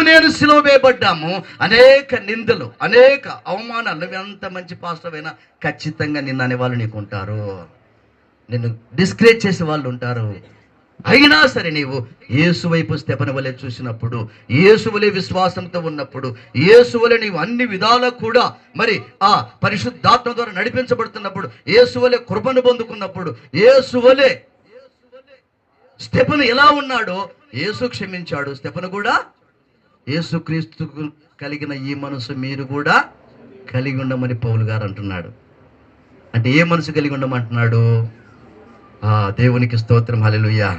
Speaker 2: నేను సిలువ వేయబడ్డాము. అనేక నిందలు, అనేక అవమానాలు. నువ్వు ఎంత మంచి పాస్టర్ అయినా ఖచ్చితంగా నిన్ను అనేవాళ్ళు నీకు ఉంటారు, నిన్ను డిస్కరేజ్ చేసే వాళ్ళు ఉంటారు. అయినా సరే నీవు యేసు వైపు స్తెఫను వలె చూసినప్పుడు, యేసు వలె విశ్వాసంతో ఉన్నప్పుడు, యేసు వలె నీవు అన్ని విధాలా కూడా మరి ఆ పరిశుద్ధాత్మ ద్వారా నడిపించబడుతున్నప్పుడు, యేసు వలె కృపను పొందుకున్నప్పుడు, యేసు వలె స్తెఫను ఎలా ఉన్నాడో యేసు క్షమించాడు. స్తెఫను కూడా యేసుక్రీస్తుకు కలిగిన ఈ మనసు మీరు కూడా కలిగి ఉండమని పౌలు గారు అంటున్నాడు. అంటే ఏ మనసు కలిగి ఉండమంటున్నాడు? దేవునికి స్తోత్రం. హల్లెలూయా.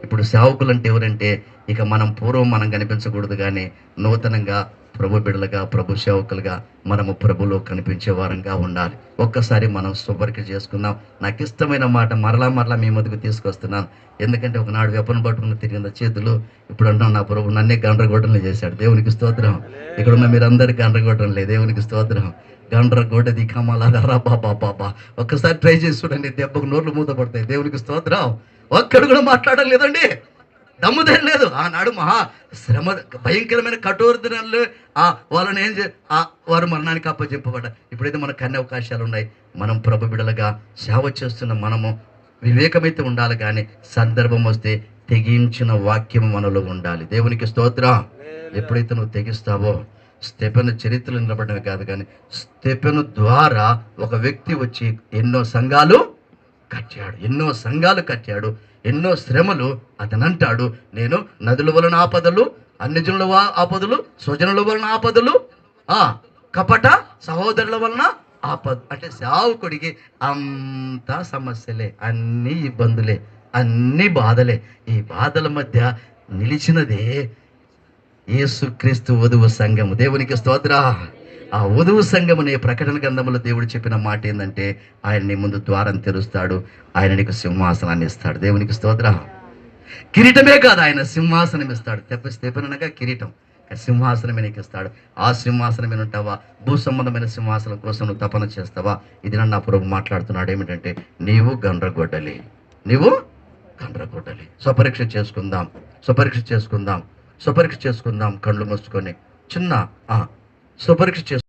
Speaker 2: ఇప్పుడు సేవకులు అంటే ఎవరంటే, ఇక పూర్వం మనం కనిపించకూడదు, కానీ నూతనంగా
Speaker 1: ప్రభు బిడ్డలుగా, ప్రభు సేవకులుగా మనము ప్రభులో కనిపించే వారంగా ఉండాలి. ఒక్కసారి మనం స్వపరీక్ష చేసుకుందాం. నాకు ఇష్టమైన మాట మరలా మీ ముందుకు తీసుకొస్తున్నాను. ఎందుకంటే ఒకనాడు వెపన పట్టుకుని తిరిగిన చేతులు, ఇప్పుడు అంటున్నాను నా ప్రభు నన్నే గండ్రగొడ్డలు చేశాడు. దేవునికి స్తోత్రం. ఇక్కడ ఉన్న మీరందరికీ గండ్రగొట్టడం లేదు. దేవునికి స్తోత్రం. గండ్రగొడ్డది కమలాదరా బాబా. ఒక్కసారి ట్రై చేసి చూడండి, దెబ్బకు నోర్లు మూత పడతాయి. దేవునికి స్తోత్రం. ఒక్కడు కూడా మాట్లాడడం లేదండి, దమ్ముదేం లేదు. ఆనాడు మహా శ్రమ, భయంకరమైన కఠోర దినాలు వాళ్ళని వారు మరణానికి అప్పచెప్పబడ్డారు. ఇప్పుడైతే మనకు అన్ని అవకాశాలు ఉన్నాయి. మనం ప్రభు బిడ్డలుగా సేవ చేస్తున్న మనము వివేకమైతే ఉండాలి, కానీ సందర్భం వస్తే తెగించిన వాక్యం మనలో ఉండాలి. దేవునికి స్తోత్రం. ఎప్పుడైతే నువ్వు తెగిస్తావో, స్టెఫెను చరిత్రలో నిలబడమే కాదు, కానీ స్టెఫెను ద్వారా ఒక వ్యక్తి వచ్చి ఎన్నో సంఘాలు కట్టాడు. ఎన్నో శ్రమలు. అతను అంటాడు, నేను నదుల వలన ఆపదలు, అన్యజనుల ఆపదలు, స్వజనుల వలన ఆపదలు, కపట సహోదరుల వలన ఆపద. అంటే సేవకుడికి అంతా సమస్యలే, అన్ని ఇబ్బందులే, అన్ని బాధలే. ఈ బాధల మధ్య నిలిచినదే యేసుక్రీస్తు వధువు సంఘము. దేవునికి స్తోత్ర. ఆ వధువు సంఘం అనే ప్రకటన గ్రంథంలో దేవుడు చెప్పిన మాట ఏంటంటే, ఆయన నీ ముందు ద్వారం తెరుస్తాడు, ఆయన నీకు సింహాసనాన్ని ఇస్తాడు. దేవునికి స్తోత్ర. కిరీటమే కాదు, ఆయన సింహాసనం ఇస్తాడు. తెప్పనగా కిరీటం, సింహాసనమే నీకు ఇస్తాడు. ఆ సింహాసనం మీద ఉంటావా? భూ సంబంధమైన సింహాసనం కోసం నువ్వు తపన చేస్తావా? ఇది నా ప్రభు మాట్లాడుతున్నాడు. ఏమిటంటే, నీవు గండ్రగొడ్డలి. స్వపరీక్ష చేసుకుందాం. కళ్ళు మూసుకొని చిన్న స్వపరీక్ష